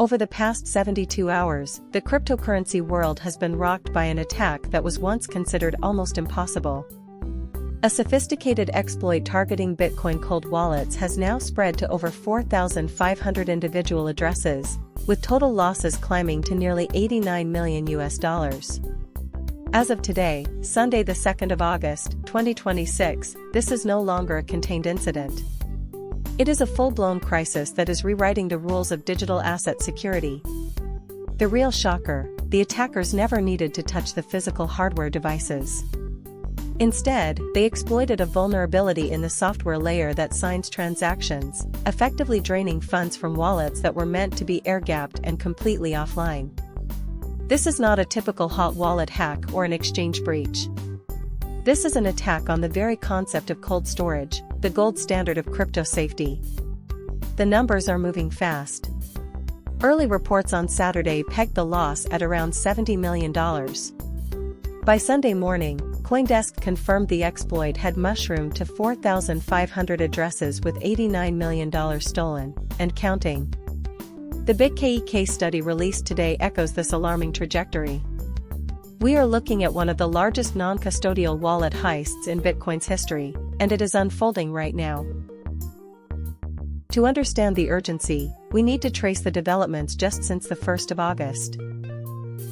Over the past 72 hours, the cryptocurrency world has been rocked by an attack that was once considered almost impossible. A sophisticated exploit targeting Bitcoin cold wallets has now spread to over 4,500 individual addresses, with total losses climbing to nearly $89 million. As of today, Sunday the 2nd of August, 2026, this is no longer a contained incident. It is a full-blown crisis that is rewriting the rules of digital asset security. The real shocker, the attackers never needed to touch the physical hardware devices. Instead, they exploited a vulnerability in the software layer that signs transactions, effectively draining funds from wallets that were meant to be air-gapped and completely offline. This is not a typical hot wallet hack or an exchange breach. This is an attack on the very concept of cold storage, the gold standard of crypto safety. The numbers are moving fast. Early reports on Saturday pegged the loss at around $70 million. By Sunday morning, CoinDesk confirmed the exploit had mushroomed to 4,500 addresses with $89 million stolen, and counting. The BitKE case study released today echoes this alarming trajectory. We are looking at one of the largest non-custodial wallet heists in Bitcoin's history, and it is unfolding right now. To understand the urgency, we need to trace the developments just since the 1st of August.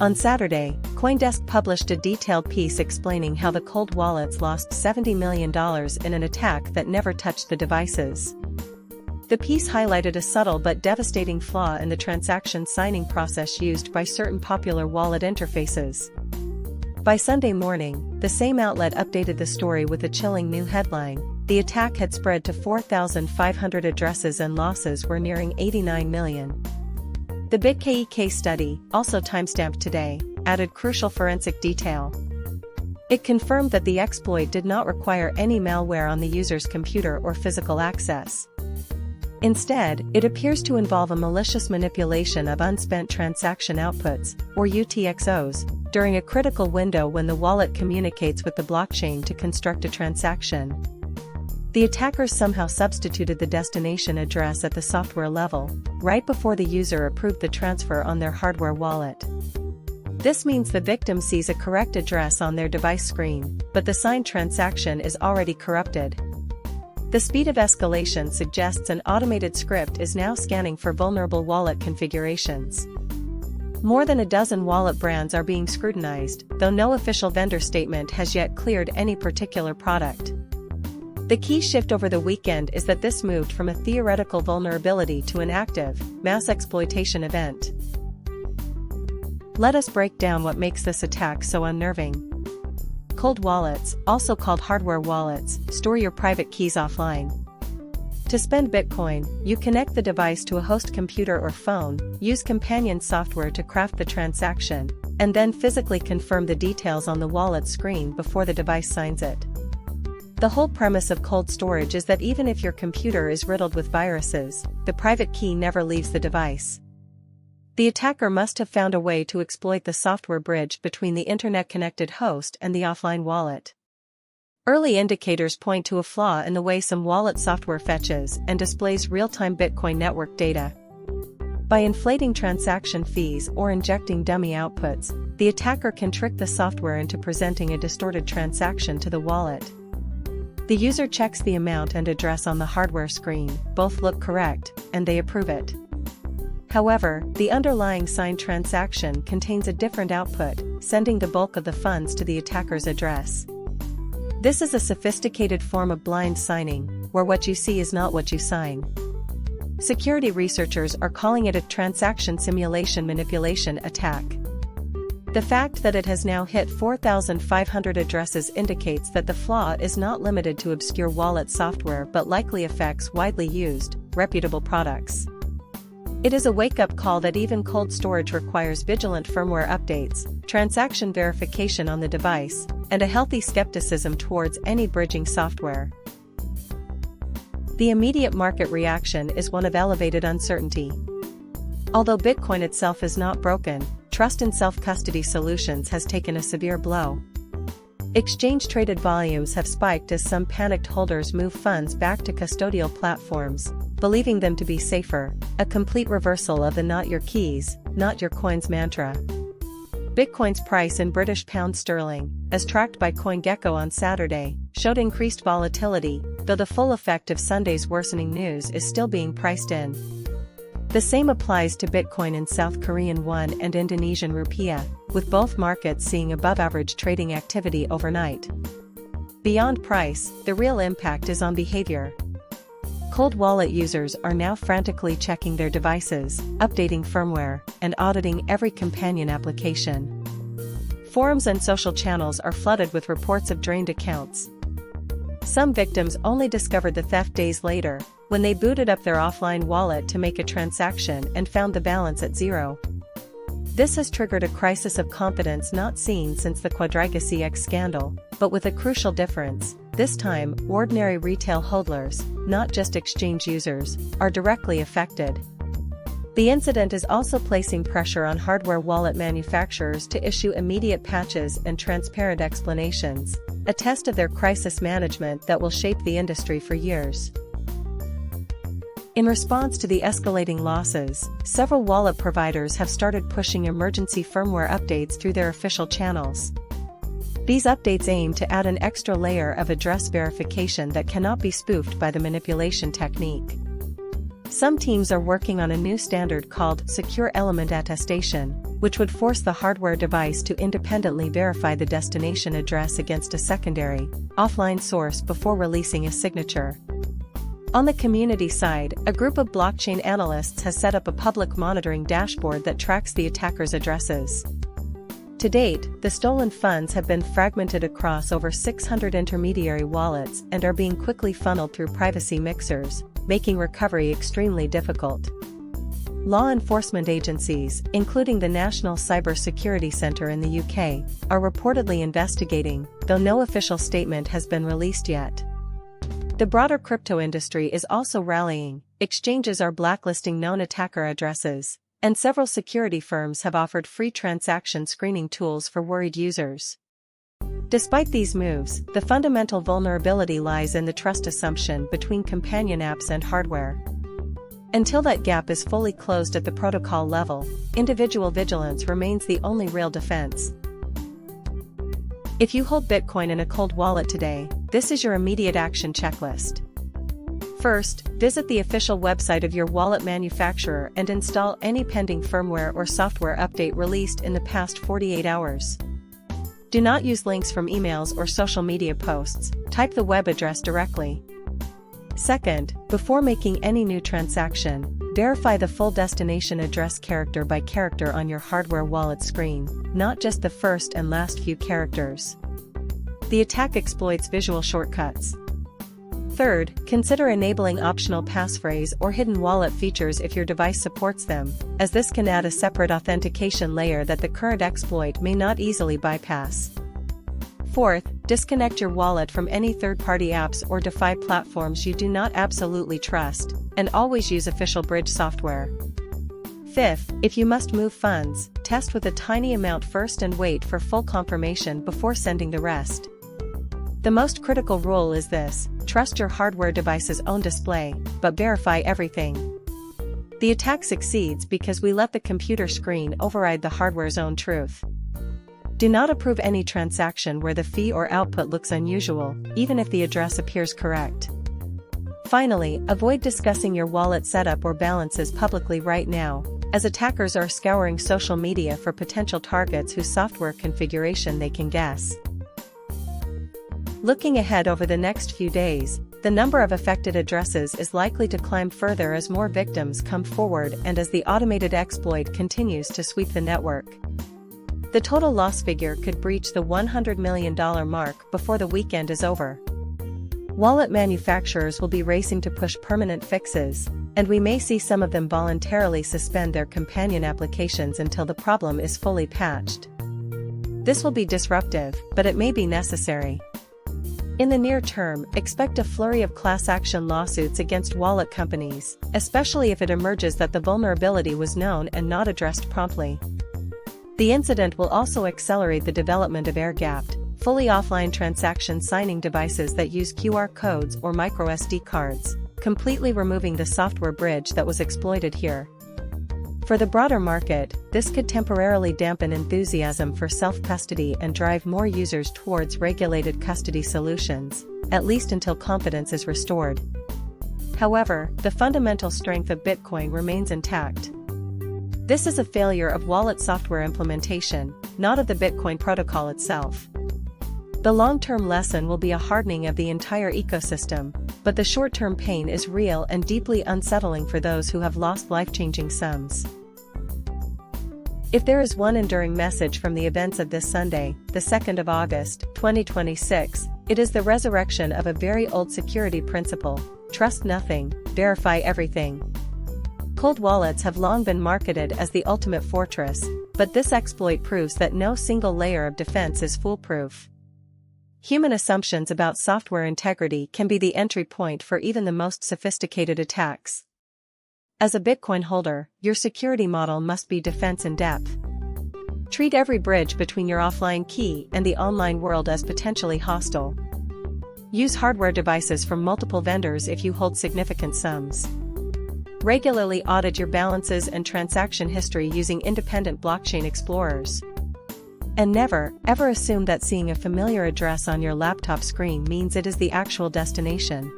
On Saturday, CoinDesk published a detailed piece explaining how the cold wallets lost $70 million in an attack that never touched the devices. The piece highlighted a subtle but devastating flaw in the transaction signing process used by certain popular wallet interfaces. By Sunday morning, the same outlet updated the story with a chilling new headline: the attack had spread to 4,500 addresses and losses were nearing $89 million. The BitKE case study, also timestamped today, added crucial forensic detail. It confirmed that the exploit did not require any malware on the user's computer or physical access. Instead, it appears to involve a malicious manipulation of unspent transaction outputs, or UTXOs, during a critical window when the wallet communicates with the blockchain to construct a transaction. The attackers somehow substituted the destination address at the software level, right before the user approved the transfer on their hardware wallet. This means the victim sees a correct address on their device screen, but the signed transaction is already corrupted. The speed of escalation suggests an automated script is now scanning for vulnerable wallet configurations. More than a dozen wallet brands are being scrutinized, though no official vendor statement has yet cleared any particular product. The key shift over the weekend is that this moved from a theoretical vulnerability to an active, mass exploitation event. Let us break down what makes this attack so unnerving. Cold wallets, also called hardware wallets, store your private keys offline. To spend Bitcoin, you connect the device to a host computer or phone, use companion software to craft the transaction, and then physically confirm the details on the wallet screen before the device signs it. The whole premise of cold storage is that even if your computer is riddled with viruses, the private key never leaves the device. The attacker must have found a way to exploit the software bridge between the internet-connected host and the offline wallet. Early indicators point to a flaw in the way some wallet software fetches and displays real-time Bitcoin network data. By inflating transaction fees or injecting dummy outputs, the attacker can trick the software into presenting a distorted transaction to the wallet. The user checks the amount and address on the hardware screen, both look correct, and they approve it. However, the underlying signed transaction contains a different output, sending the bulk of the funds to the attacker's address. This is a sophisticated form of blind signing, where what you see is not what you sign. Security researchers are calling it a transaction simulation manipulation attack. The fact that it has now hit 4,500 addresses indicates that the flaw is not limited to obscure wallet software but likely affects widely used, reputable products. It is a wake-up call that even cold storage requires vigilant firmware updates, transaction verification on the device, and a healthy skepticism towards any bridging software. The immediate market reaction is one of elevated uncertainty. Although Bitcoin itself is not broken, trust in self-custody solutions has taken a severe blow. Exchange-traded volumes have spiked as some panicked holders move funds back to custodial platforms, believing them to be safer, a complete reversal of the "not your keys, not your coins" mantra. Bitcoin's price in British pound sterling, as tracked by CoinGecko on Saturday, showed increased volatility, though the full effect of Sunday's worsening news is still being priced in. The same applies to Bitcoin in South Korean won and Indonesian rupiah, with both markets seeing above-average trading activity overnight. Beyond price, the real impact is on behavior. Cold wallet users are now frantically checking their devices, updating firmware, and auditing every companion application. Forums and social channels are flooded with reports of drained accounts. Some victims only discovered the theft days later, when they booted up their offline wallet to make a transaction and found the balance at zero. This has triggered a crisis of confidence not seen since the Quadriga scandal, but with a crucial difference. This time, ordinary retail hodlers, not just exchange users, are directly affected. The incident is also placing pressure on hardware wallet manufacturers to issue immediate patches and transparent explanations, a test of their crisis management that will shape the industry for years. In response to the escalating losses, several wallet providers have started pushing emergency firmware updates through their official channels. These updates aim to add an extra layer of address verification that cannot be spoofed by the manipulation technique. Some teams are working on a new standard called Secure Element Attestation, which would force the hardware device to independently verify the destination address against a secondary, offline source before releasing a signature. On the community side, a group of blockchain analysts has set up a public monitoring dashboard that tracks the attackers' addresses. To date, the stolen funds have been fragmented across over 600 intermediary wallets and are being quickly funneled through privacy mixers, making recovery extremely difficult. Law enforcement agencies, including the National Cyber Security Centre in the UK, are reportedly investigating, though no official statement has been released yet. The broader crypto industry is also rallying. Exchanges are blacklisting known attacker addresses, and several security firms have offered free transaction screening tools for worried users. Despite these moves, the fundamental vulnerability lies in the trust assumption between companion apps and hardware. Until that gap is fully closed at the protocol level, individual vigilance remains the only real defense. If you hold Bitcoin in a cold wallet today, this is your immediate action checklist. First, visit the official website of your wallet manufacturer and install any pending firmware or software update released in the past 48 hours. Do not use links from emails or social media posts, type the web address directly. Second, before making any new transaction, verify the full destination address character by character on your hardware wallet screen, not just the first and last few characters. The attack exploits visual shortcuts. Third, consider enabling optional passphrase or hidden wallet features if your device supports them, as this can add a separate authentication layer that the current exploit may not easily bypass. Fourth, disconnect your wallet from any third-party apps or DeFi platforms you do not absolutely trust, and always use official bridge software. Fifth, if you must move funds, test with a tiny amount first and wait for full confirmation before sending the rest. The most critical rule is this: trust your hardware device's own display, but verify everything. The attack succeeds because we let the computer screen override the hardware's own truth. Do not approve any transaction where the fee or output looks unusual, even if the address appears correct. Finally, avoid discussing your wallet setup or balances publicly right now, as attackers are scouring social media for potential targets whose software configuration they can guess. Looking ahead over the next few days, the number of affected addresses is likely to climb further as more victims come forward and as the automated exploit continues to sweep the network. The total loss figure could breach the $100 million mark before the weekend is over. Wallet manufacturers will be racing to push permanent fixes, and we may see some of them voluntarily suspend their companion applications until the problem is fully patched. This will be disruptive, but it may be necessary. In the near term, expect a flurry of class action lawsuits against wallet companies, especially if it emerges that the vulnerability was known and not addressed promptly. The incident will also accelerate the development of air-gapped, fully offline transaction signing devices that use QR codes or microSD cards, completely removing the software bridge that was exploited here. For the broader market, this could temporarily dampen enthusiasm for self-custody and drive more users towards regulated custody solutions, at least until confidence is restored. However, the fundamental strength of Bitcoin remains intact. This is a failure of wallet software implementation, not of the Bitcoin protocol itself. The long-term lesson will be a hardening of the entire ecosystem, but the short-term pain is real and deeply unsettling for those who have lost life-changing sums. If there is one enduring message from the events of this Sunday, the 2nd of August, 2026, it is the resurrection of a very old security principle: trust nothing, verify everything. Cold wallets have long been marketed as the ultimate fortress, but this exploit proves that no single layer of defense is foolproof. Human assumptions about software integrity can be the entry point for even the most sophisticated attacks. As a Bitcoin holder, your security model must be defense in depth. Treat every bridge between your offline key and the online world as potentially hostile. Use hardware devices from multiple vendors if you hold significant sums. Regularly audit your balances and transaction history using independent blockchain explorers. And never, ever assume that seeing a familiar address on your laptop screen means it is the actual destination.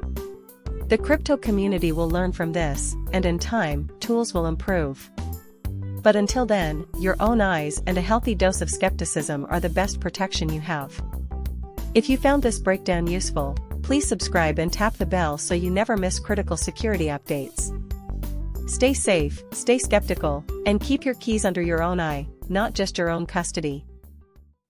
The crypto community will learn from this, and in time, tools will improve. But until then, your own eyes and a healthy dose of skepticism are the best protection you have. If you found this breakdown useful, please subscribe and tap the bell so you never miss critical security updates. Stay safe, stay skeptical, and keep your keys under your own eye, not just your own custody.